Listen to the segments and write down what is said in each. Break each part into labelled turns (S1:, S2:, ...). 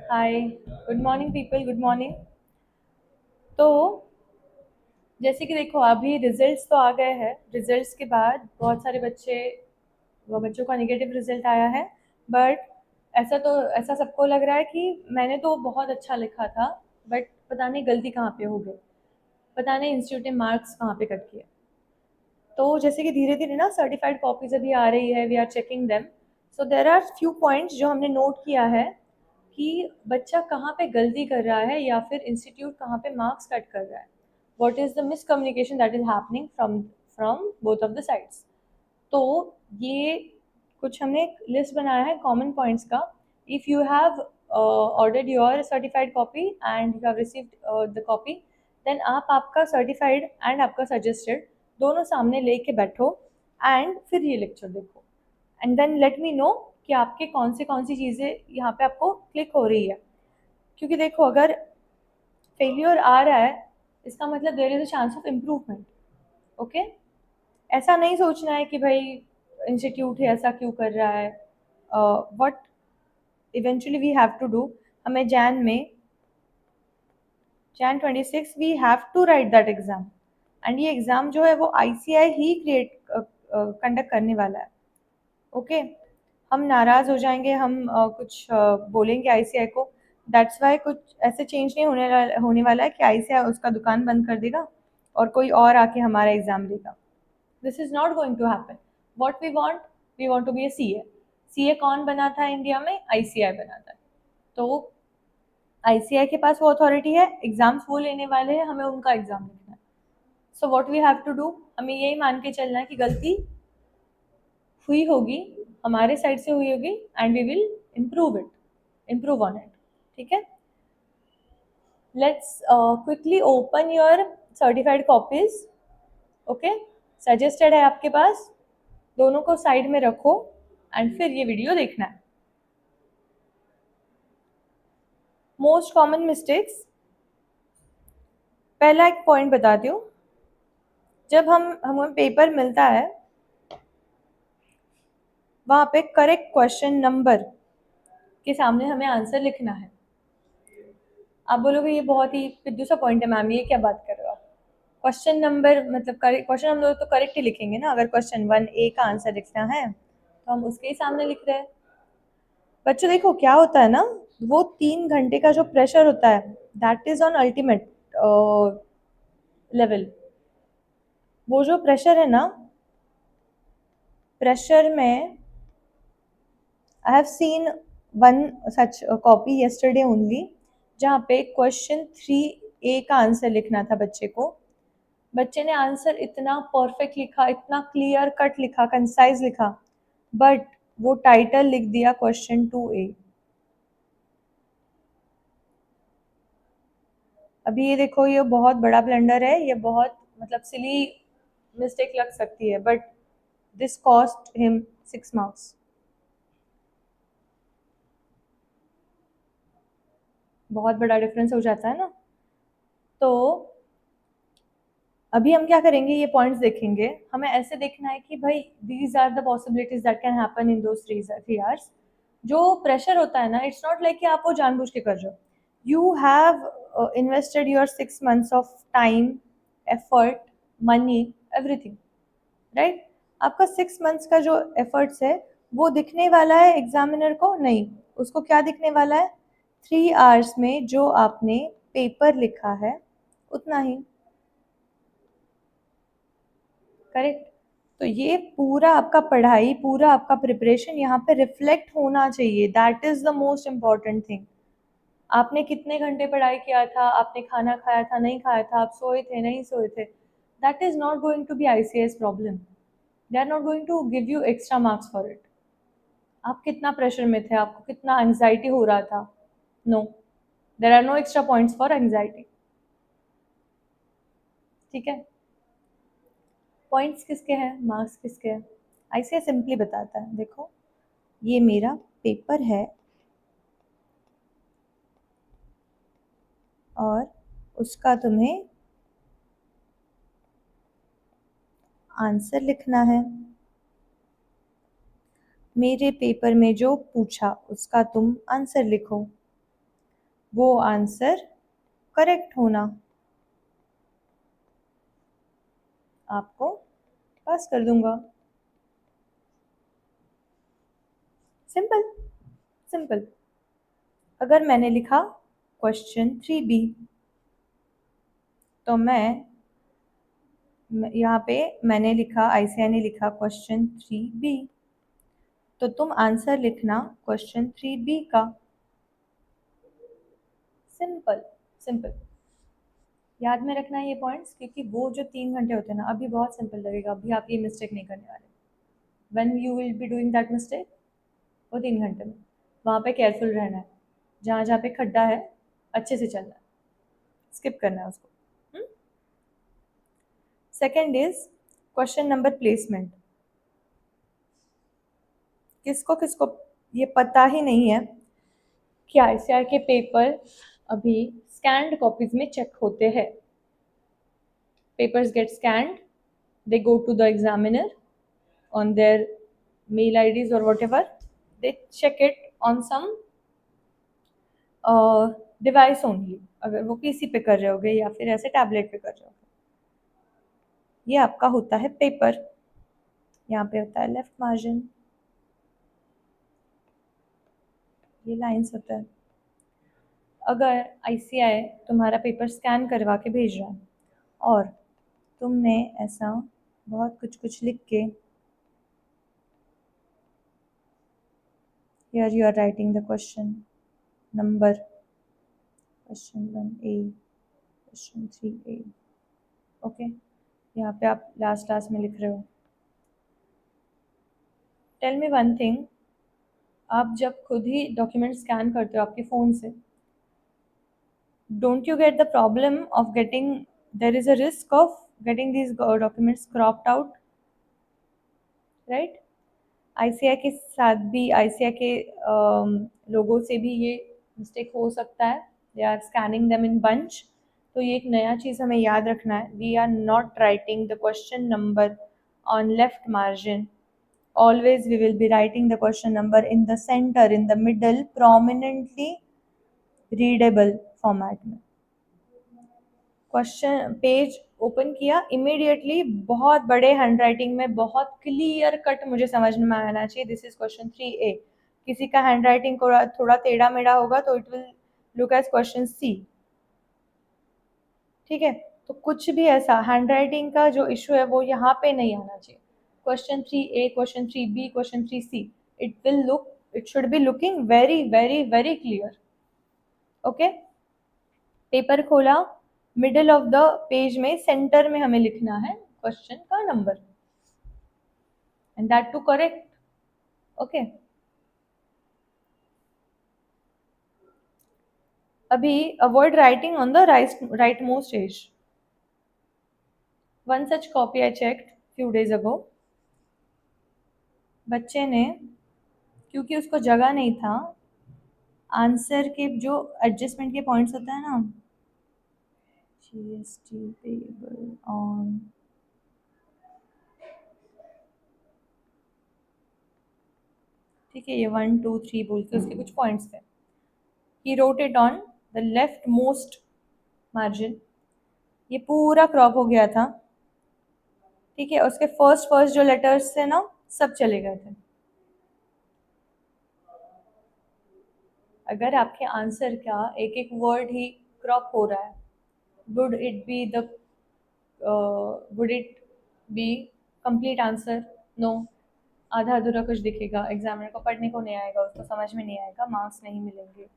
S1: हाय, good morning people, good morning. तो जैसे कि देखो अभी रिजल्ट्स तो आ गए हैं। रिजल्ट्स के बाद बहुत सारे बच्चों का नेगेटिव रिजल्ट आया है। बट ऐसा सबको लग रहा है कि मैंने तो बहुत अच्छा लिखा था, बट पता नहीं गलती कहाँ पे हो गई, पता नहीं इंस्टीट्यूट ने मार्क्स कहाँ पे कट किए। तो जैसे कि धीरे धीरे ना सर्टिफाइड कॉपीज अभी आ रही है, we are checking them. So there are few points जो हमने नोट किया है कि बच्चा कहाँ पे गलती कर रहा है या फिर इंस्टीट्यूट कहाँ पे मार्क्स कट कर रहा है। What is the miscommunication that is happening from both of the sides. तो ये कुछ हमने एक लिस्ट बनाया है कॉमन पॉइंट्स का। If you have ordered your certified copy and you have received the copy, then आप आपका सर्टिफाइड एंड आपका सजेस्टेड दोनों सामने लेके बैठो एंड फिर ये लेक्चर देखो and then let me know कि आपके कौन सी चीज़ें यहाँ पे आपको क्लिक हो रही है। क्योंकि देखो अगर फेलियर आ रहा है, इसका मतलब there is a chance of improvement. Okay, ऐसा नहीं सोचना है कि भाई इंस्टीट्यूट है ऐसा क्यों कर रहा है। What eventually we have to do, हमें Jan 26 we have to write that exam. And ये एग्ज़ाम जो है वो आईसीआई ही क्रिएट कंडक्ट करने वाला है। ओके, हम नाराज़ हो जाएंगे, हम कुछ बोलेंगे आईसीआई को। दैट्स वाई कुछ ऐसे चेंज नहीं होने वाला है कि आईसीआई उसका दुकान बंद कर देगा और कोई और आके हमारा एग्ज़ाम लेगा। This is not going to happen. What we want to be a CA. CA कौन बना था इंडिया में? आईसीआई बना था। तो आईसीआई के पास वो अथॉरिटी है, एग्जाम्स वो लेने वाले हैं, हमें उनका एग्जाम लिखना है। So what we have to do, हमें यही मान के चलना है कि गलती हुई होगी, हमारे साइड से हुई होगी and we will improve on it. ठीक है, let's quickly open your certified copies. Okay, suggested है आपके पास, दोनों को साइड में रखो एंड फिर ये वीडियो देखना है। मोस्ट कॉमन मिस्टेक्स, पहला एक पॉइंट बताती हूँ। जब हमें पेपर मिलता है, वहाँ पे करेक्ट क्वेश्चन नंबर के सामने हमें आंसर लिखना है। आप बोलोगे ये बहुत ही पिद्दू सा पॉइंट है मैम, ये क्या बात कर रहे हो आप? क्वेश्चन नंबर मतलब क्वेश्चन हम लोग तो करेक्ट ही लिखेंगे ना। अगर क्वेश्चन 1A का आंसर लिखना है तो हम उसके ही सामने लिख रहे हैं। बच्चों देखो क्या होता है ना, वो 3 घंटे का जो प्रेशर होता है, that is on ultimate level. वो जो प्रेशर है ना, प्रेशर में I have seen one such copy yesterday only, जहाँ पे क्वेश्चन 3A का आंसर लिखना था बच्चे को। बच्चे ने आंसर इतना परफेक्ट लिखा, इतना क्लियर कट लिखा, कंसाइज लिखा, बट वो टाइटल लिख दिया क्वेश्चन 2A। अभी ये देखो, ये बहुत बड़ा ब्लंडर है, ये बहुत मतलब सिली मिस्टेक लग सकती है, but this cost him 6 marks. बहुत बड़ा डिफरेंस हो जाता है ना। तो अभी हम क्या करेंगे, ये पॉइंट्स देखेंगे। हमें ऐसे देखना है कि भाई these are the possibilities that can happen in those 3 hours. जो प्रेशर होता है ना, इट्स नॉट लाइक कि आप वो जानबूझ के कर रहे हो। You have invested your 6 months of time, effort, money, everything, right? आपका 6 मंथ्स का जो एफर्ट्स है वो दिखने वाला है एग्जामिनर को? नहीं। उसको क्या दिखने वाला है? 3 आवर्स में जो आपने पेपर लिखा है उतना ही। करेक्ट? तो ये पूरा आपका पढ़ाई, पूरा आपका प्रिपरेशन यहाँ पे रिफ्लेक्ट होना चाहिए। That is the most important thing. आपने कितने घंटे पढ़ाई किया था, आपने खाना खाया था नहीं खाया था, आप सोए थे नहीं सोए थे, that is not going to be ICS problem. They are not going to give you extra marks for it. आप कितना प्रेशर में थे, आपको कितना एंग्जाइटी हो रहा था, no, there are no extra points for anxiety. ठीक है, पॉइंट्स किसके हैं, मार्क्स किसके हैं? आईसीएस सिंपली बताता है, देखो ये मेरा पेपर है और उसका तुम्हें आंसर लिखना है। मेरे पेपर में जो पूछा उसका तुम आंसर लिखो। वो आंसर करेक्ट होना। आपको पास कर दूंगा। Simple simple. अगर मैंने लिखा क्वेश्चन 3B, तो यहाँ पे मैंने लिखा, आईसीआई ने लिखा क्वेश्चन 3B, तो तुम आंसर लिखना क्वेश्चन 3B का। Simple simple. याद में रखना ये पॉइंट्स, क्योंकि वो जो 3 घंटे होते हैं ना, अभी बहुत सिंपल लगेगा, अभी आप ये मिस्टेक नहीं करने वाले। When you will be doing that mistake, वो 3 घंटे में वहाँ पे केयरफुल रहना है। जहाँ जहाँ पे खड्डा है अच्छे से चलना है, स्किप करना है उसको। Second is question number placement. किसको किसको ये पता ही नहीं है कि आईसीआर के पेपर अभी स्कैन्ड कॉपीज में चेक होते हैं। Papers get scanned, they go to the examiner on their mail IDs or whatever, they check it on some device only, अगर वो पीसी पे कर रहे होगे या फिर ऐसे टैबलेट पे कर रहे होगे। ये आपका होता है पेपर। यहाँ पे होता है लेफ्ट मार्जिन, ये लाइंस होता है। अगर आईसीआई तुम्हारा पेपर स्कैन करवा के भेज रहा है और तुमने ऐसा बहुत कुछ कुछ लिख के, here you are writing the question number, question 1A, question 3A, okay. यहाँ पे आप लास्ट लास्ट में लिख रहे हो। टेल मी वन थिंग, आप जब खुद ही डॉक्यूमेंट स्कैन करते हो आपके फ़ोन से, don't you get the problem of getting, there is a risk of getting these documents cropped out, right? ICI के साथ भी, आईसीआई के लोगों से भी ये मिस्टेक हो सकता है। They are scanning them in bunch. तो ये एक नया चीज़ हमें याद रखना है, we are not writing the question number on left margin, always we will be writing the question number in the center, in the middle, prominently readable format में। क्वेश्चन पेज ओपन किया इमीडिएटली, बहुत बड़े handwriting में, बहुत clear cut मुझे समझ में आना चाहिए, दिस इज क्वेश्चन 3A। किसी का हैंडराइटिंग थोड़ा टेढ़ा मेढ़ा होगा तो it will look as question C, ठीक है? तो कुछ भी ऐसा हैंडराइटिंग का जो इशू है वो यहाँ पे नहीं आना चाहिए। Question 3A, question 3B, question 3C, it will look, it should be looking very very very clear, okay? Paper खोला, मिडल ऑफ द पेज में सेंटर में हमें लिखना है क्वेश्चन का number, and that to correct, okay? अभी avoid writing on the right most edge. One such copy I checked few days ago. बच्चे ने, क्योंकि उसको जगह नहीं था, आंसर के जो एडजस्टमेंट के पॉइंट्स होता है ना, जीएसटी पेबल ऑन, ठीक है, ये 1 2 3 बोल के उसके कुछ पॉइंट्स थे। He wrote it on the left most margin, ये पूरा क्रॉप हो गया था, ठीक है? उसके फर्स्ट फर्स्ट जो लेटर्स थे ना, सब चले गए थे। अगर आपके आंसर का एक एक वर्ड ही क्रॉप हो रहा है, would it be the would it be complete answer? No. आधा अधूरा कुछ दिखेगा, एग्जामिनर को पढ़ने को नहीं आएगा, उसको समझ में नहीं आएगा, मार्क्स नहीं मिलेंगे,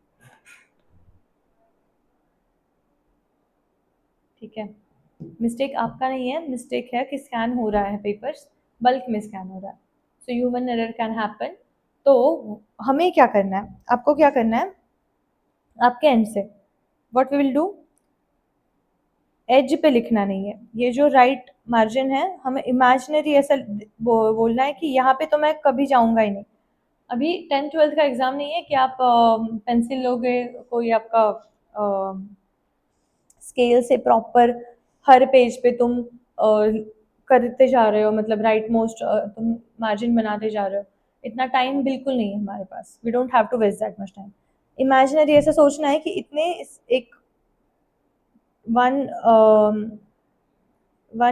S1: ठीक है? मिस्टेक आपका नहीं है, मिस्टेक है कि स्कैन हो रहा है, पेपर्स बल्क में स्कैन हो रहा है, so human error can happen. तो हमें क्या करना है, आपको क्या करना है, आपके एंड से what we will do, edge पे लिखना नहीं है, ये जो राइट मार्जिन है हमें इमेजिनरी ऐसा बोलना है कि यहाँ पे तो मैं कभी जाऊँगा ही नहीं। अभी 10th 12th का एग्ज़ाम नहीं है कि आप पेंसिल लोगे, कोई आपका स्केल से प्रॉपर हर पेज पे तुम करते जा रहे हो, मतलब राइट मोस्ट तुम मार्जिन बनाते जा रहे हो। इतना टाइम बिल्कुल नहीं है हमारे पास, we don't have to waste that much time. Imaginary ऐसा सोचना है कि इतने एक 1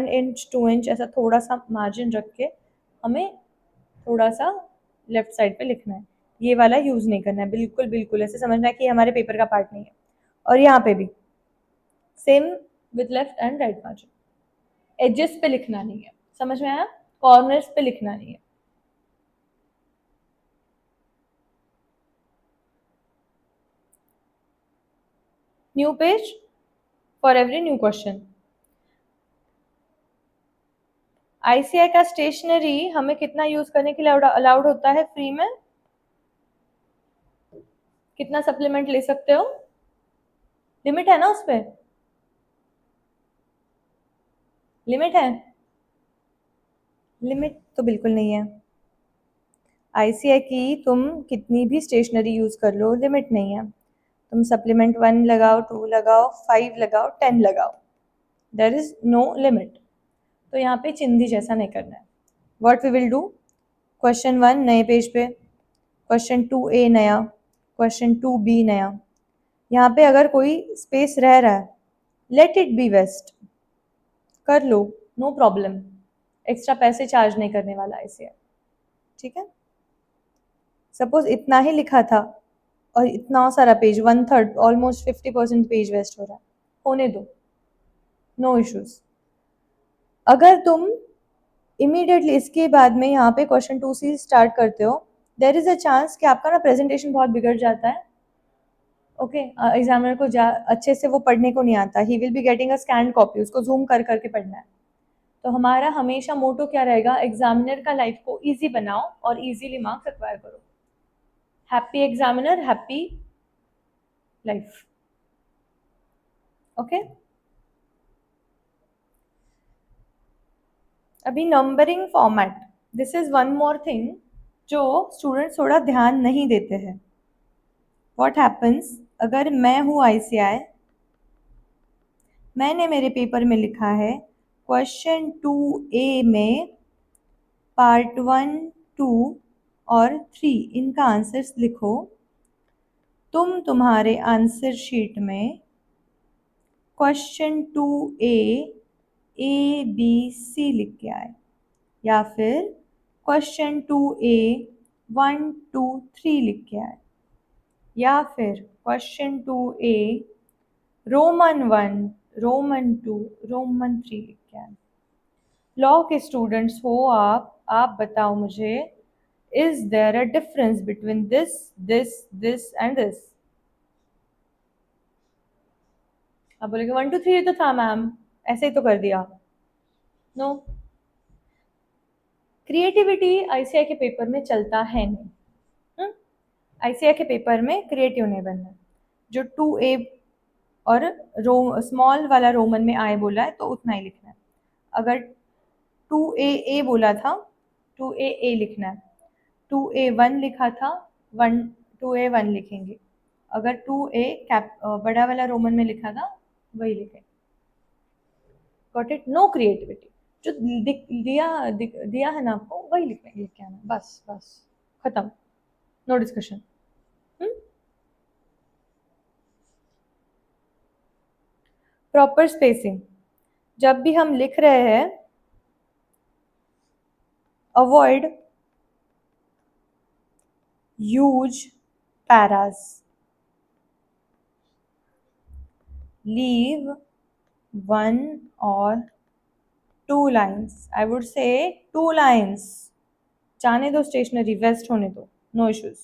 S1: इंच 2 इंच ऐसा थोड़ा सा मार्जिन रख के हमें थोड़ा सा लेफ्ट साइड पे लिखना है, ये वाला यूज नहीं करना है, बिल्कुल बिल्कुल ऐसे समझना है कि हमारे पेपर का पार्ट नहीं है। और यहाँ पे भी same with left and right margin, edges पे लिखना नहीं है, समझ में आया? कॉर्नर्स पे लिखना नहीं है। New page for every new question. ICI का स्टेशनरी हमें कितना यूज करने के लिए अलाउड होता है फ्री में? कितना सप्लीमेंट ले सकते हो? लिमिट है ना उस पे? लिमिट है? लिमिट तो बिल्कुल नहीं है। आईसीआई की तुम कितनी भी स्टेशनरी यूज कर लो, लिमिट नहीं है। तुम सप्लीमेंट 1 लगाओ, 2 लगाओ, 5 लगाओ, 10 लगाओ, देर इज नो लिमिट। तो यहाँ पे चिंदी जैसा नहीं करना है। What we will do, question 1 नए पेज पे, क्वेश्चन 2A नया, क्वेश्चन 2B नया। यहाँ पे अगर कोई स्पेस रह रहा है, लेट इट बी वेस्ट, कर लो, नो प्रॉब्लम। एक्स्ट्रा पैसे चार्ज नहीं करने वाला इसे, ठीक है? सपोज इतना ही लिखा था और इतना सारा पेज, 1/3 ऑलमोस्ट 50% पेज वेस्ट हो रहा है, होने दो, नो इश्यूज। अगर तुम इमीडिएटली इसके बाद में यहाँ पे क्वेश्चन 2C स्टार्ट करते हो, देर इज अ चांस कि आपका ना प्रेजेंटेशन बहुत बिगड़ जाता है। ओके, एग्जामिनर को अच्छे से वो पढ़ने को नहीं आता, ही will be getting a scan copy, उसको जूम कर करके पढ़ना है। तो हमारा हमेशा मोटो क्या रहेगा, एग्जामिनर का लाइफ को इजी बनाओ और इजीली मार्क्स एक्वायर करो। Happy examiner, happy life. Okay, अभी numbering format, this is one more thing जो स्टूडेंट्स थोड़ा ध्यान नहीं देते हैं। व्हाट हैपन्स, अगर मैं हूँ आईसीआई, मैंने मेरे पेपर में लिखा है क्वेश्चन 2A में पार्ट 1, 2 और 3 इनका आंसर्स लिखो। तुम तुम्हारे आंसर शीट में क्वेश्चन 2A ABC लिख के आए, या फिर क्वेश्चन 2A 1 2 3 लिख के आए, या फिर question 2A Roman 1 Roman 2 Roman 3 लिख के आए। लॉ के स्टूडेंट्स हो आप बताओ मुझे, is there a difference between this this this and this? आप बोलेंगे 1 2 3 तो था मैम, ऐसे ही तो कर दिया। नो, क्रिएटिविटी आईसीआई के पेपर में चलता है नहीं। आईसीआई के पेपर में क्रिएटिव नहीं बनना। जो 2A और स्मॉल वाला रोमन में आए बोला है तो उतना ही लिखना है। अगर 2AA बोला था, 2AA लिखना है। 2A1 लिखा था, 2A1 लिखेंगे। अगर 2A कैप बड़ा वाला रोमन में लिखा था, वही लिखेंगे। Got it? नो क्रिएटिविटी, जो दिया है ना आपको वही लिख के आना, बस बस, खत्म, नो डिस्कशन। प्रॉपर स्पेसिंग, जब भी हम लिख रहे हैं, avoid use Paris, leave 1 or 2 lines, I would say 2 lines, जाने दो स्टेशनरी, वेस्ट होने दो, no issues.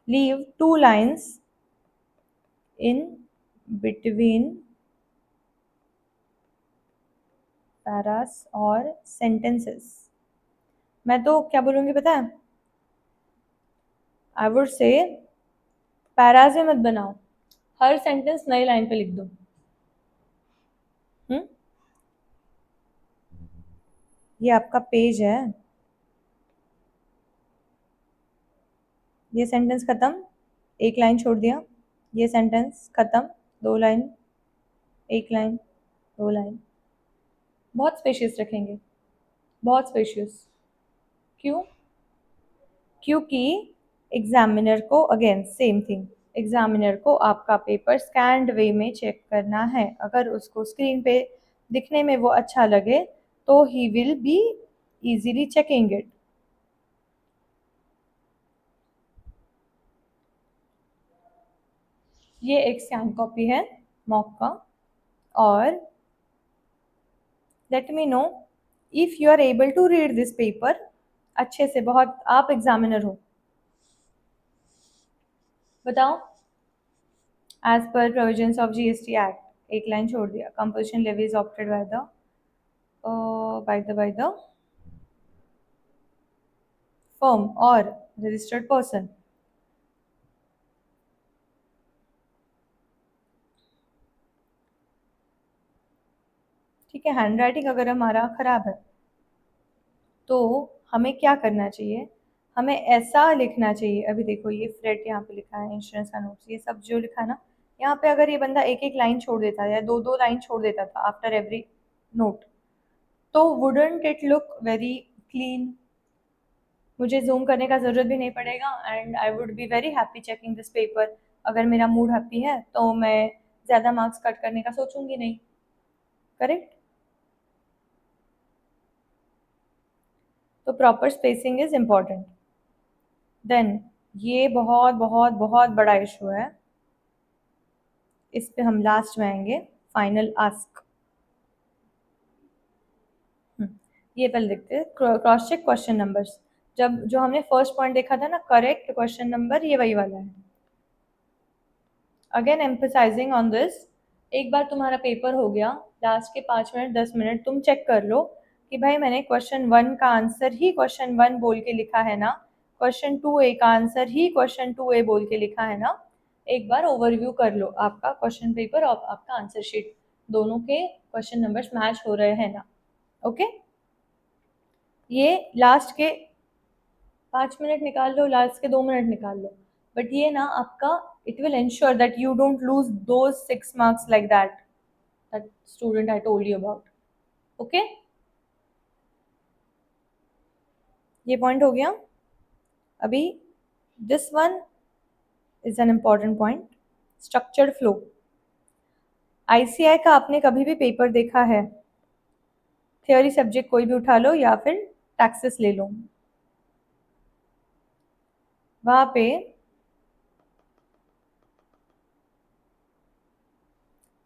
S1: Leave 2 lines in between paras और सेंटेंसेस। मैं तो क्या बोलूँगी पता है, आई वुड से पैरास में मत बनाओ, हर सेंटेंस नई लाइन पे लिख दो। ये आपका पेज है, ये सेंटेंस खत्म, एक लाइन छोड़ दिया, ये सेंटेंस खत्म, 2 लाइन, एक लाइन, 2 लाइन, बहुत स्पेशियस रखेंगे, बहुत स्पेशियस। क्यों? क्योंकि एग्जामिनर को अगेन सेम थिंग, एग्जामिनर को आपका पेपर स्कैन्ड वे में चेक करना है। अगर उसको स्क्रीन पे दिखने में वो अच्छा लगे तो ही will be easily checking it. ये एक स्कैन कॉपी है मॉक का। और let me know if you are able to read this paper अच्छे से। बहुत आप एग्जामिनर हो, बताओ। As per provisions of GST act, एक लाइन छोड़ दिया, composition levy is opted by the firm और रजिस्टर्ड पर्सन। ठीक है, हैंड राइटिंग अगर हमारा खराब है तो हमें क्या करना चाहिए, हमें ऐसा लिखना चाहिए। अभी देखो ये फ्रेट यहाँ पे लिखा है, इंश्योरेंस का नोट्स, ये सब जो लिखा है ना, यहाँ पे अगर ये बंदा एक एक लाइन छोड़ देता या दो दो लाइन छोड़ देता था आफ्टर एवरी नोट, तो wouldn't it look very clean. मुझे जूम करने का ज़रूरत भी नहीं पड़ेगा and I would be very happy checking this paper. अगर मेरा मूड हैप्पी है तो मैं ज़्यादा मार्क्स कट करने का सोचूंगी नहीं। करेक्ट। तो proper spacing is important. Then ये बहुत बहुत बहुत बड़ा इशू है, इस पे हम लास्ट में आएंगे, फाइनल आस्क। ये पहले देखते हैं क्रॉस चेक क्वेश्चन नंबर्स। जब जो हमने फर्स्ट पॉइंट देखा था ना, करेक्ट क्वेश्चन नंबर, ये वही वाला है। अगेन एम्फसाइजिंग ऑन दिस, एक बार तुम्हारा पेपर हो गया, लास्ट के 5 मिनट 10 मिनट तुम चेक कर लो कि भाई मैंने क्वेश्चन 1 का आंसर ही क्वेश्चन 1 बोल के लिखा है ना, क्वेश्चन 2A का आंसर ही क्वेश्चन 2A बोल के लिखा है ना। एक बार ओवरव्यू कर लो आपका क्वेश्चन पेपर और आपका आंसर शीट, दोनों के क्वेश्चन नंबर्स मैच हो रहे हैं ना। ओके, ये लास्ट के 5 मिनट निकाल लो, लास्ट के 2 मिनट निकाल लो, बट ये ना आपका, it will ensure that you don't lose those 6 marks like that student I told you about. Okay, ये पॉइंट हो गया। अभी this one is an important point, structured flow. ICI का आपने कभी भी पेपर देखा है, थियोरी सब्जेक्ट कोई भी उठा लो या फिर टैक्सेस ले लो, वहां पे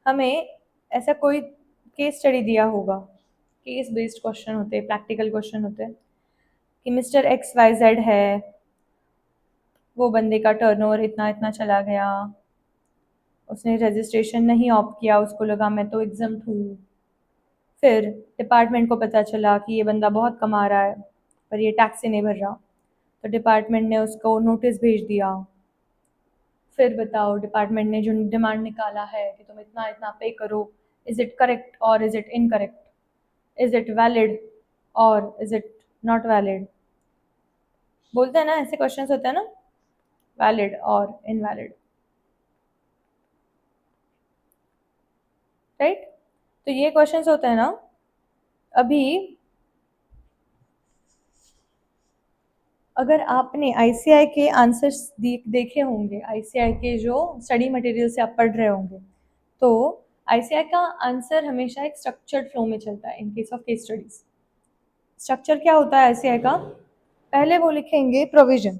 S1: हमें ऐसा कोई केस स्टडी दिया होगा, केस बेस्ड क्वेश्चन होते हैं, प्रैक्टिकल क्वेश्चन होते हैं कि मिस्टर एक्स वाई जेड है, वो बंदे का टर्नओवर इतना इतना चला गया, उसने रजिस्ट्रेशन नहीं ऑप्ट किया, उसको लगा मैं तो एग्जम्प्ट हूँ, फिर डिपार्टमेंट को पता चला कि ये बंदा बहुत कमा रहा है पर ये टैक्स ही नहीं भर रहा, तो डिपार्टमेंट ने उसको नोटिस भेज दिया। फिर बताओ डिपार्टमेंट ने जो डिमांड निकाला है कि तुम इतना इतना पे करो, इज इट करेक्ट और is it incorrect, is it valid और इज इट नॉट वैलिड, बोलते हैं ना ऐसे क्वेश्चंस होते हैं ना, वैलिड और इनवैलिड। राइट, तो ये क्वेश्चंस होते हैं ना। अभी अगर आपने आईसीआई के आंसर्स देखे होंगे, आईसीआई के जो स्टडी मटेरियल से आप पढ़ रहे होंगे, तो आईसीआई का आंसर हमेशा एक स्ट्रक्चर्ड फ्लो में चलता है in case of case studies. Structure क्या होता है आईसीआई का, पहले वो लिखेंगे प्रोविजन,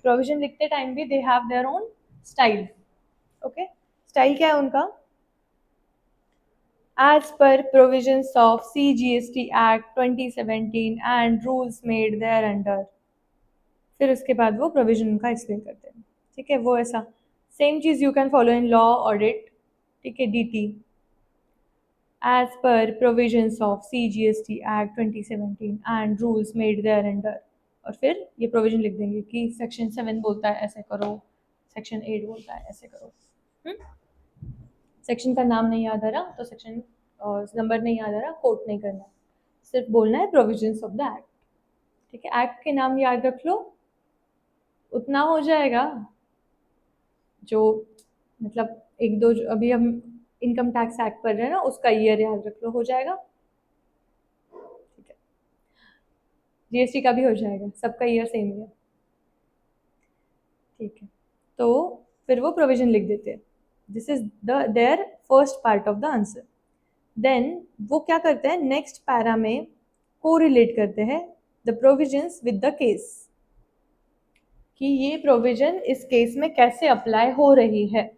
S1: प्रोविजन लिखते टाइम भी they have their own style. Okay, style क्या है उनका, as per provisions of CGST act 2017 and rules made thereunder, फिर उसके बाद वो प्रोविजन का एक्सप्लेन करते हैं। ठीक है, वो ऐसा सेम चीज़ you can follow in law audit. ठीक है, DT as per provisions of CGST act 2017 and rules made thereunder, और फिर ये प्रोविजन लिख देंगे कि सेक्शन 7 बोलता है ऐसे करो, सेक्शन 8 बोलता है ऐसे करो। सेक्शन का नाम नहीं याद आ रहा तो सेक्शन नंबर नहीं याद आ रहा, कोट नहीं करना, सिर्फ बोलना है प्रोविजंस ऑफ द एक्ट। ठीक है, एक्ट के नाम याद रख लो, उतना हो जाएगा। जो मतलब एक दो जो अभी हम इनकम टैक्स एक्ट पढ़ रहे हैं ना, उसका ईयर याद रख लो, हो जाएगा। ठीक है, जीएसटी का भी हो जाएगा, सबका ईयर सेम ही है। तो फिर वो प्रोविजन लिख देते हैं। This is their first part of the answer. Then वो क्या करते हैं, नेक्स्ट पैरा में कोरिलेट करते हैं the provisions with the case, कि ये प्रोविजन इस केस में कैसे अप्लाई हो रही है।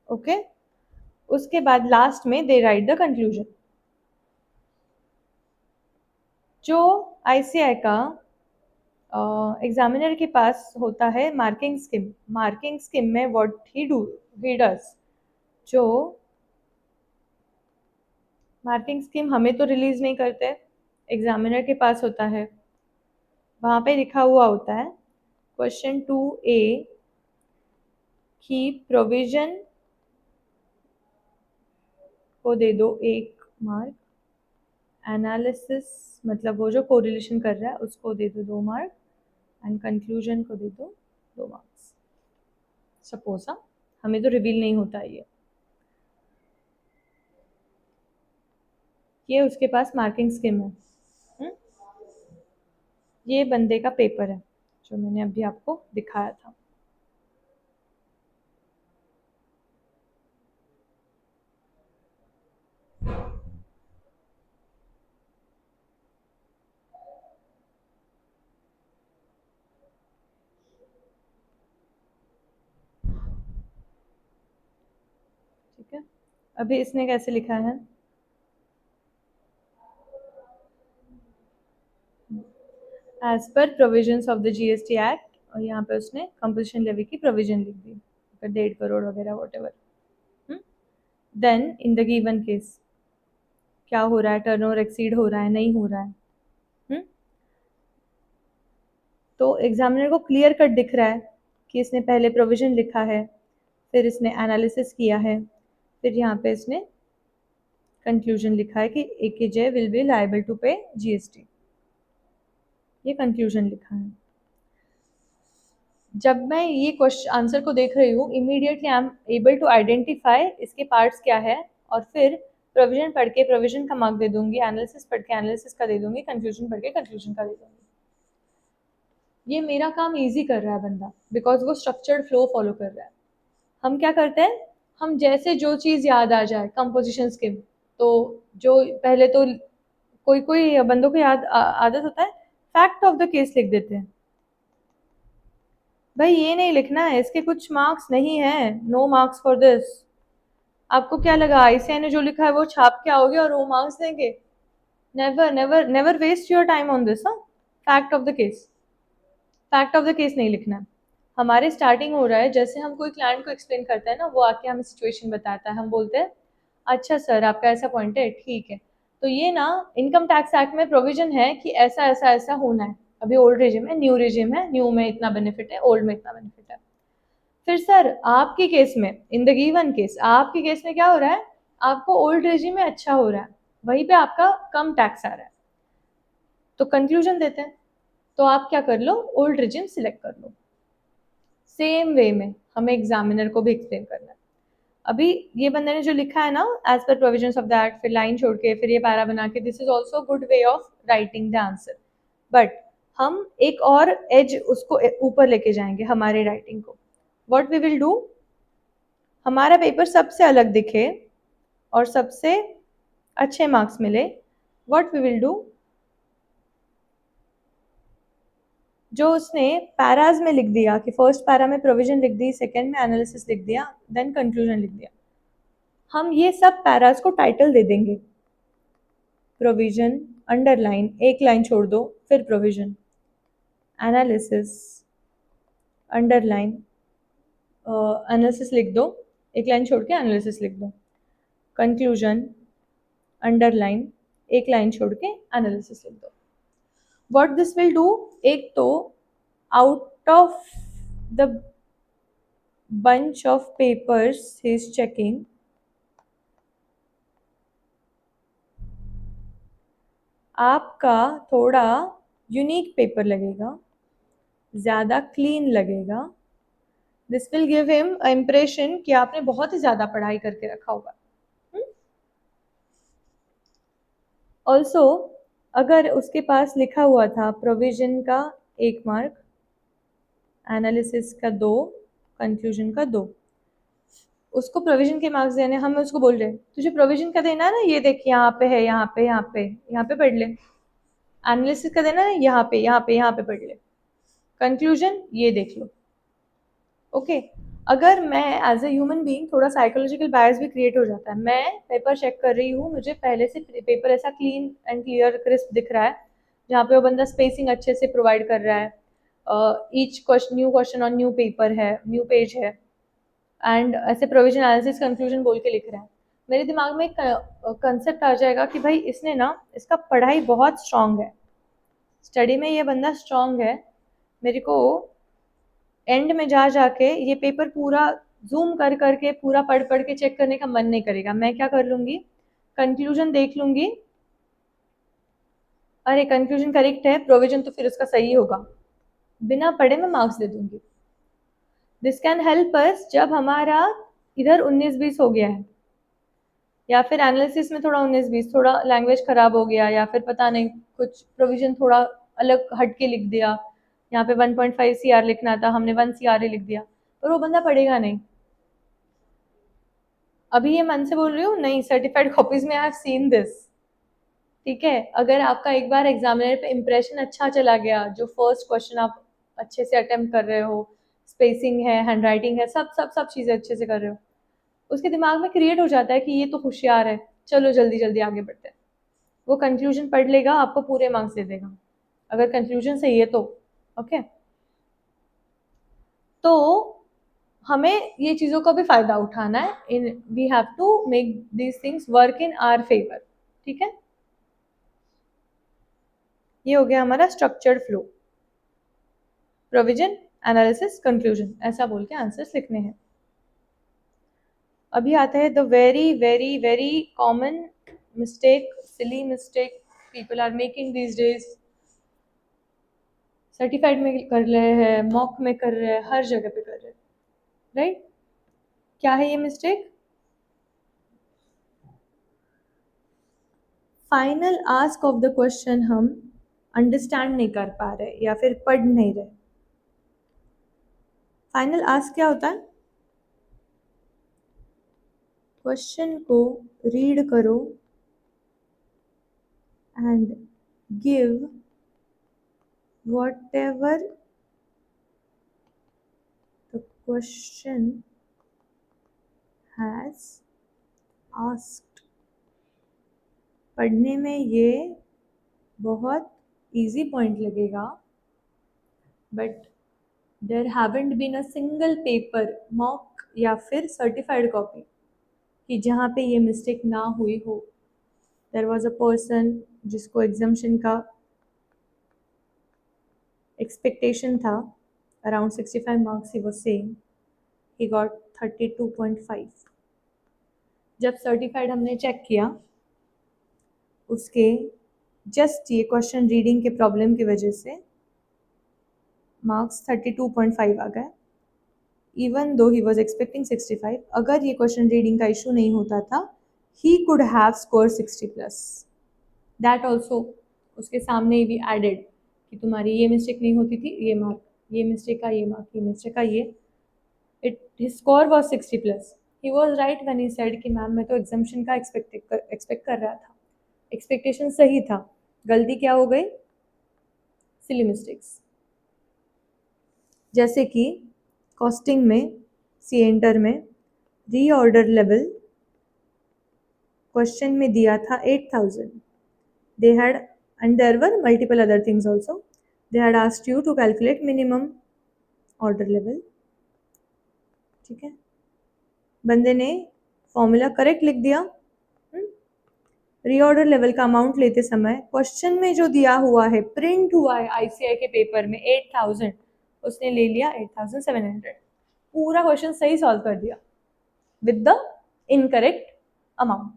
S1: ओके उसके बाद लास्ट में दे राइट द कंक्लूजन। जो आईसीआई का एग्जामिनर के पास होता है मार्किंग स्कीम, मार्किंग स्कीम में व्हाट ही डज, जो मार्किंग स्कीम हमें तो रिलीज नहीं करते, एग्जामिनर के पास होता है। वहां पे लिखा हुआ होता है क्वेश्चन 2A की प्रोविजन को दे दो 1 मार्क, एनालिसिस मतलब वो जो कोरिलेशन कर रहा है उसको दे दो 2 मार्क, एंड कंक्लूजन को दे दो 2 मार्क्स। सपोज हमें तो रिवील नहीं होता ये उसके पास मार्किंग स्कीम है। ये बंदे का पेपर है जो मैंने अभी आपको दिखाया था। ठीक है, अभी इसने कैसे लिखा है, as per provisions of the GST act, और यहाँ पे उसने कंपोजिशन लेवी की प्रोविजन लिख दी, 1.5 करोड़ वगैरह what ever. Then in the given case क्या हो रहा है, टर्नओवर एक्सीड हो रहा है नहीं हो रहा है। तो एग्जामिनर को क्लियर कट दिख रहा है कि इसने पहले प्रोविजन लिखा है, फिर इसने एनालिसिस किया है, फिर यहाँ पे इसने कंक्लूजन लिखा है कि एकेजे विल बी लायबल टू पे जीएसटी, ये कंक्लूजन लिखा है। जब मैं ये क्वेश्चन आंसर को देख रही हूँ immediately I am able to identify इसके पार्ट्स क्या है, और फिर प्रोविजन पढ़ के प्रोविजन का मार्क दे दूंगी, एनालिसिस पढ़ के एनालिसिस का दे दूंगी, कंक्लूजन पढ़ के कंक्लूजन का दे दूंगी। ये मेरा काम इजी कर रहा है बंदा, बिकॉज वो स्ट्रक्चर्ड फ्लो फॉलो कर रहा है। हम क्या करते हैं, हम जैसे जो चीज़ याद आ जाए, कंपोजिशन स्कीम, तो जो पहले तो कोई कोई बंदों को याद आदत होता है फैक्ट ऑफ द केस लिख देते हैं। भाई ये नहीं लिखना है, इसके कुछ मार्क्स नहीं है, नो मार्क्स फॉर दिस। आपको क्या लगा आईसीआई ने जो लिखा है वो छाप के आओगे और वो मार्क्स देंगे? Never never never waste your time on this. Fact of the case, fact of the case नहीं लिखना है। हमारे स्टार्टिंग हो रहा है, जैसे हम कोई क्लाइंट को एक्सप्लेन करते हैं ना, वो आके हमें सिचुएशन बताता है, हम बोलते हैं अच्छा सर आपका ऐसा पॉइंट है, ठीक है, तो ये ना इनकम टैक्स एक्ट में प्रोविजन है कि ऐसा ऐसा ऐसा होना है, अभी ओल्ड रेजिम है, न्यू रेजिम है, न्यू में इतना बेनिफिट है, ओल्ड में इतना बेनिफिट है। फिर सर आपके केस में, इन द गिवन केस आपके केस में क्या हो रहा है, आपको ओल्ड रेजिम में अच्छा हो रहा है, वहीं पे आपका कम टैक्स आ रहा है, तो कंक्लूजन देते हैं, तो आप क्या कर लो, ओल्ड रेजिम सिलेक्ट कर लो। सेम वे में हमें एग्जामिनर को भी एक्सप्लेन करना है। अभी ये बंदे ने जो लिखा है ना, as per provisions of the act, फिर लाइन छोड़ के फिर ये पैरा बना के, this is also good way of writing the answer, but हम एक और एज उसको ऊपर लेके जाएंगे हमारे राइटिंग को। व्हाट वी विल डू, हमारा पेपर सबसे अलग दिखे और सबसे अच्छे मार्क्स मिले, व्हाट वी विल डू, जो उसने पैराज में लिख दिया कि फर्स्ट पैरा में प्रोविजन लिख दी, सेकंड में एनालिसिस लिख दिया, देन कंक्लूजन लिख दिया, हम ये सब पैराज को टाइटल दे देंगे, प्रोविजन अंडरलाइन, एक लाइन छोड़ दो, फिर प्रोविजन, एनालिसिस अंडरलाइन, एनालिसिस लिख दो, एक लाइन छोड़ के एनालिसिस लिख दो, कंक्लूजन अंडरलाइन, एक लाइन छोड़ के एनालिसिस लिख दो। व्हाट दिस विल डू, एक तो out of the bunch of papers he is checking, आपका थोड़ा यूनिक पेपर लगेगा, ज़्यादा क्लीन लगेगा, this will give him impression कि आपने बहुत ही ज़्यादा पढ़ाई करके रखा होगा। ऑल्सो अगर उसके पास लिखा हुआ था प्रोविजन का 1 मार्क, एनालिसिस का 2, कंक्लूजन का 2। उसको प्रोविजन के मार्क्स देने, हम उसको बोल रहे हैं तुझे प्रोविजन का देना है ना, ये देख यहाँ पे है, यहाँ पे, यहाँ पे, यहाँ पे पढ़ ले। एनालिसिस का देना है यहाँ पे, यहाँ पे, यहाँ पे पढ़ ले। कंक्लूजन ये देख लो। ओके अगर मैं एज ए ह्यूमन बीइंग, थोड़ा साइकोलॉजिकल बायस भी क्रिएट हो जाता है। मैं पेपर चेक कर रही हूँ, मुझे पहले से पेपर ऐसा क्लीन एंड क्लियर क्रिस्प दिख रहा है, जहाँ पे वो बंदा स्पेसिंग अच्छे से प्रोवाइड कर रहा है, each question, new question on new paper है, न्यू पेज है, एंड ऐसे प्रोविजन एनालिसिस कंक्लूजन बोल के लिख रहा है। मेरे दिमाग में एक कंसेप्ट आ जाएगा कि भाई इसने ना, इसका पढ़ाई बहुत स्ट्रांग है, स्टडी में ये बंदा स्ट्रांग है, मेरे को एंड में जा जाके ये पेपर पूरा जूम कर करके पूरा पढ़ पढ़ के चेक करने का मन नहीं करेगा। मैं क्या कर लूंगी, कंक्लूजन देख लूंगी, अरे कंक्लूजन करेक्ट है, प्रोविजन तो फिर उसका सही होगा, बिना पढ़े मैं मार्क्स दे दूंगी। दिस कैन हेल्प अस जब हमारा इधर 19-20 हो गया है, या फिर एनालिसिस में थोड़ा 19-20, थोड़ा लैंग्वेज खराब हो गया, या फिर पता नहीं कुछ प्रोविजन थोड़ा अलग हट के लिख दिया, यहाँ पे 1.5 CR लिखना था, हमने 1 CR लिख दिया, पर वो बंदा पढ़ेगा नहीं। अभी ये मन से बोल रही हूँ नहीं, सर्टिफाइड कॉपीज में आई हैव सीन दिस। ठीक है, अगर आपका एक बार एग्जामिनर पे इंप्रेशन अच्छा चला गया, जो फर्स्ट क्वेश्चन आप अच्छे से अटेम्प्ट कर रहे हो, स्पेसिंग है, हैंड राइटिंग है, सब सब सब चीज़ें अच्छे से कर रहे हो, उसके दिमाग में क्रिएट हो जाता है कि ये तो होशियार है, चलो जल्दी जल्दी आगे बढ़ते हैं। वो कंक्लूजन पढ़ लेगा, आपको पूरे मार्क्स दे देगा, अगर कंक्लूजन सही है तो। ओके तो हमें ये चीज़ों का भी फायदा उठाना है, in we have to make these things work in our favour. ठीक है, ये हो गया हमारा structured flow, provision, analysis, conclusion, ऐसा बोल के आंसर्स लिखने हैं। अभी आता है the very very very common mistake, silly mistake people are making these days. Certified में कर रहे हैं, मॉक में कर रहे हैं, हर जगह पे कर रहे हैं, राइट? क्या है ये mistake? Final ask of the question हम अंडरस्टैंड नहीं कर पा रहे या फिर पढ़ नहीं रहे। फाइनल आस्क क्या होता है? क्वेश्चन को रीड करो and give whatever the question has asked। पढ़ने में ये बहुत इजी पॉइंट लगेगा, but there haven't been a single paper, mock या फिर सर्टिफाइड कॉपी, कि जहाँ पे ये मिस्टेक ना हुई हो। देयर वाज अ पर्सन जिसको एग्जामिशन का एक्सपेक्टेशन था around 65 marks, he was saying he got 32.5। जब सर्टिफाइड हमने चेक किया, उसके जस्ट ये क्वेश्चन रीडिंग के प्रॉब्लम की वजह से मार्क्स 32.5 आ गए, even though he was expecting 65। अगर ये क्वेश्चन रीडिंग का इशू नहीं होता था, he could have score 60+। That also उसके सामने भी एडेड कि तुम्हारी ये मिस्टेक नहीं होती थी, ये मार्क, ये मिस्टेक का ये मार्क, ये मिस्टेक का ये, it his score was 60+। He was right when he said कि मैम मैं तो एग्जामिशन का एक्सपेक्ट कर रहा था, एक्सपेक्टेशन सही था, गलती क्या हो गई? Silly mistakes. जैसे कि कॉस्टिंग में, सी एंटर में रीऑर्डर लेवल क्वेश्चन में दिया था 8000, they had, and there were multiple other things also, they had asked you to calculate minimum order level। ठीक है, बंदे ने फॉर्मूला करेक्ट लिख दिया, रीऑर्डर लेवल का अमाउंट लेते समय क्वेश्चन में जो दिया हुआ है, प्रिंट हुआ है आईसीआई के पेपर में 8000, उसने ले लिया 8700, पूरा क्वेश्चन सही सॉल्व कर दिया विद द इनकरेक्ट अमाउंट।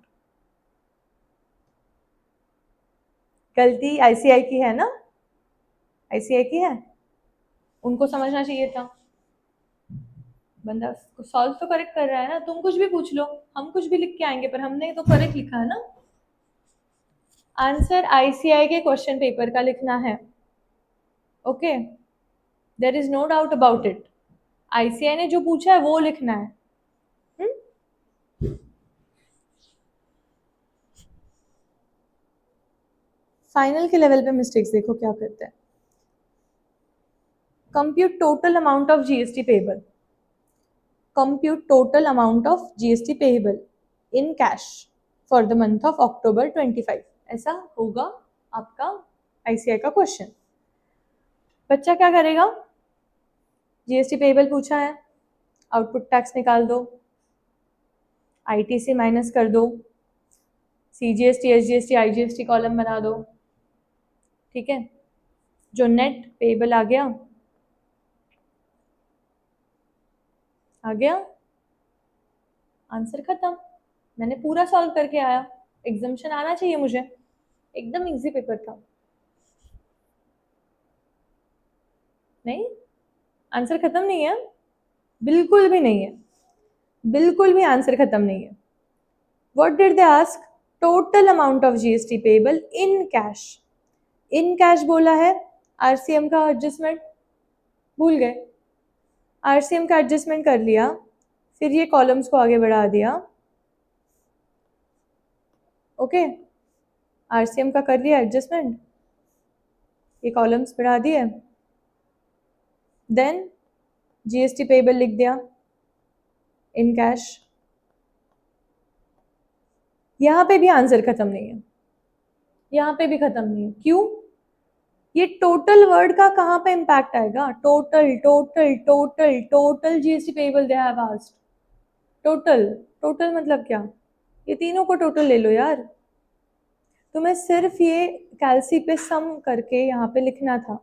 S1: गलती आईसीआई की है ना, आईसीआई की है, उनको समझना चाहिए था। बंदा सॉल्व तो करेक्ट कर रहा है ना, तुम कुछ भी पूछ लो, हम कुछ भी लिख के आएंगे, पर हमने तो करेक्ट लिखा है ना। आंसर आईसीआई के क्वेश्चन पेपर का लिखना है, okay, there is no doubt about it. ICAI ने जो पूछा है वो लिखना है। फाइनल के लेवल पे मिस्टेक्स देखो क्या करते हैं। Compute total amount of GST payable, compute total amount of GST payable in cash for the month of October 25, ऐसा होगा आपका आईसीआई का क्वेश्चन। बच्चा क्या करेगा, जीएसटी पेएबल पूछा है, आउटपुट टैक्स निकाल दो, आईटीसी माइनस कर दो, सीजीएसटी एसजीएसटी आईजीएसटी कॉलम बना दो, ठीक है। जो नेट पेएबल आ गया, आंसर खत्म। मैंने पूरा सॉल्व करके आया, एग्जाम्शन आना चाहिए मुझे, एकदम इजी पेपर था। नहीं, आंसर खत्म नहीं है, बिल्कुल भी नहीं है, बिल्कुल भी आंसर खत्म नहीं है। What did they ask, total amount of GST payable in cash, in cash बोला है, आरसीएम का एडजस्टमेंट भूल गए, आरसीएम का एडजस्टमेंट कर लिया, फिर ये कॉलम्स को आगे बढ़ा दिया, ओके। आरसीएम का कर लिया एडजस्टमेंट, ये कॉलम्स बढ़ा दिए, देन जीएसटी पेएबल लिख दिया इन कैश। यहाँ पे भी आंसर खत्म नहीं है, यहाँ पे भी खत्म नहीं है। क्यों, ये टोटल वर्ड का कहाँ पे इम्पैक्ट आएगा, total total total total GST payable they have asked, total, total मतलब क्या, ये तीनों को टोटल ले लो यार। तुम्हें सिर्फ ये कैलसी पे सम करके यहाँ पे लिखना था,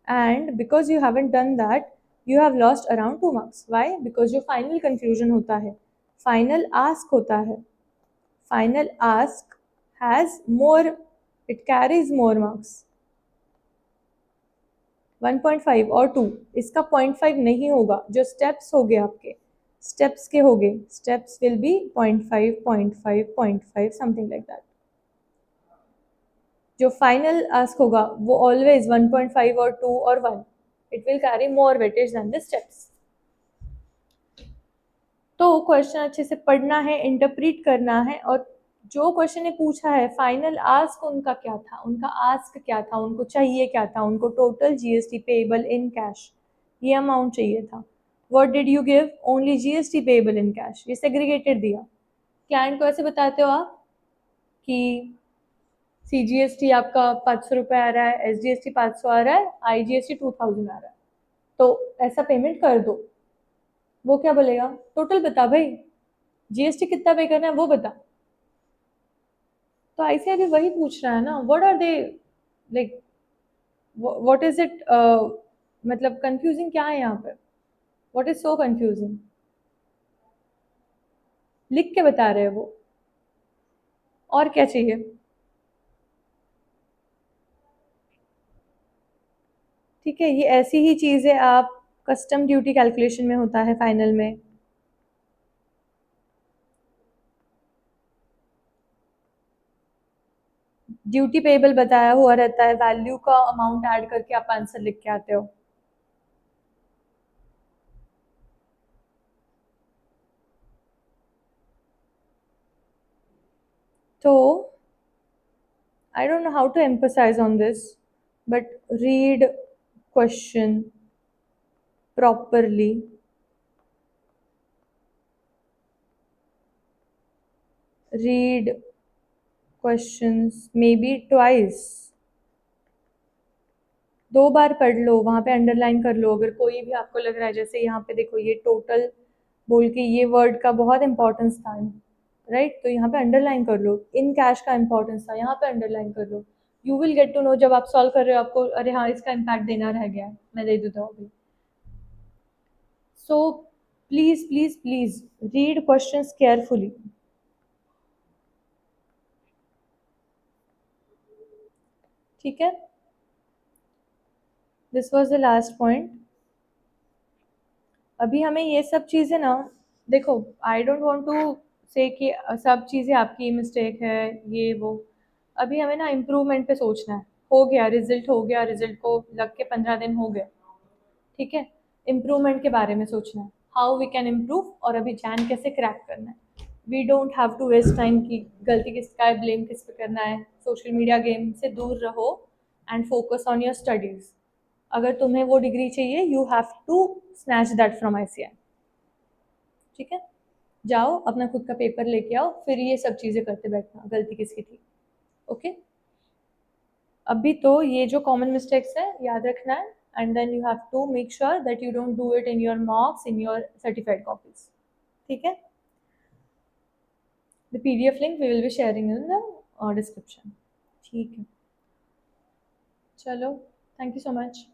S1: and because you haven't done that you have lost around 2 marks. Why, because जो फाइनल कंफ्यूजन होता है, फाइनल आस्क होता है, final ask has more, it carries more marks. 1.5 और 2, इसका 0.5 नहीं होगा, जो स्टेप्स हो गए आपके, स्टेप्स के हो गए, steps will be 0.5 0.5 0.5 something like that. जो फाइनल आस्क होगा वो ऑलवेज 1.5 और 2 और 1, it will carry more weightage than the steps. तो क्वेश्चन अच्छे से पढ़ना है, इंटरप्रीट करना है, और जो क्वेश्चन ने पूछा है फाइनल आस्क उनका क्या था, उनका आस्क क्या था, उनको चाहिए क्या था, उनको total GST payable in cash ये अमाउंट चाहिए था। What did you give, only GST payable in cash, ये सेग्रीगेटेड दिया। क्लाइंट को ऐसे बताते हो आप कि सीजीएसटी आपका 500 रुपये आ रहा है, एसजीएसटी 500 आ रहा है, आईजीएसटी 2000 आ रहा है, तो ऐसा पेमेंट कर दो। वो क्या बोलेगा, टोटल बता भाई, जीएसटी कितना पे करना है वो बता। तो आईसीआई भी वही पूछ रहा है ना, what are they like, what is it, मतलब कंफ्यूजिंग क्या है यहाँ पे, व्हाट इज सो कंफ्यूजिंग, लिख के बता रहे हैं वो, और क्या चाहिए। ठीक है, ये ऐसी ही चीज़ है, आप कस्टम ड्यूटी कैलकुलेशन में होता है फाइनल में, ड्यूटी पेएबल बताया हुआ रहता है, वैल्यू का अमाउंट ऐड करके आप आंसर लिख के आते हो। तो I don't know how to emphasize on this, but read question properly. Read questions maybe twice. 2 बार पढ़ लो, वहाँ पे अंडरलाइन कर लो, अगर कोई भी आपको लग रहा है, जैसे यहाँ पे देखो ये टोटल बोल के ये वर्ड का बहुत इंपॉर्टेंस था, राइट, तो यहाँ पे अंडरलाइन कर लो, इन कैश का इंपॉर्टेंस था, यहाँ पे अंडरलाइन कर लो। You will get to know जब आप सॉल्व कर रहे हो, आपको अरे हाँ इसका इम्पैक्ट देना रह गया है, मैं दे देता हूँ अभी। So please please please read questions carefully, ठीक है। This was the last point. अभी हमें ये सब चीज़ें ना, देखो आई डोंट वांट टू से कि सब चीज़ें आपकी मिस्टेक है ये वो, अभी हमें ना इम्प्रूवमेंट पे सोचना है। हो गया रिजल्ट, हो गया रिजल्ट को लग के 15 दिन हो गए, ठीक है। इम्प्रूवमेंट के बारे में सोचना है, हाउ वी कैन इम्प्रूव, और अभी जैन कैसे क्रैक करना है। We don't have to waste time की गलती किसका है, ब्लेम किस पे करना है। सोशल मीडिया गेम से दूर रहो and focus on your studies. अगर तुम्हें वो डिग्री चाहिए, you have to snatch that from ICAI। ठीक है, जाओ अपना खुद का पेपर लेके आओ, फिर ये सब चीज़ें करते बैठना गलती किसकी थी। ओके, अभी तो ये जो कॉमन मिस्टेक्स है याद रखना है, and then you have to make sure that you don't do it in your mocks, in your certified copies. ठीक है, the PDF link we will be sharing in the description. ठीक है, चलो, thank you so much.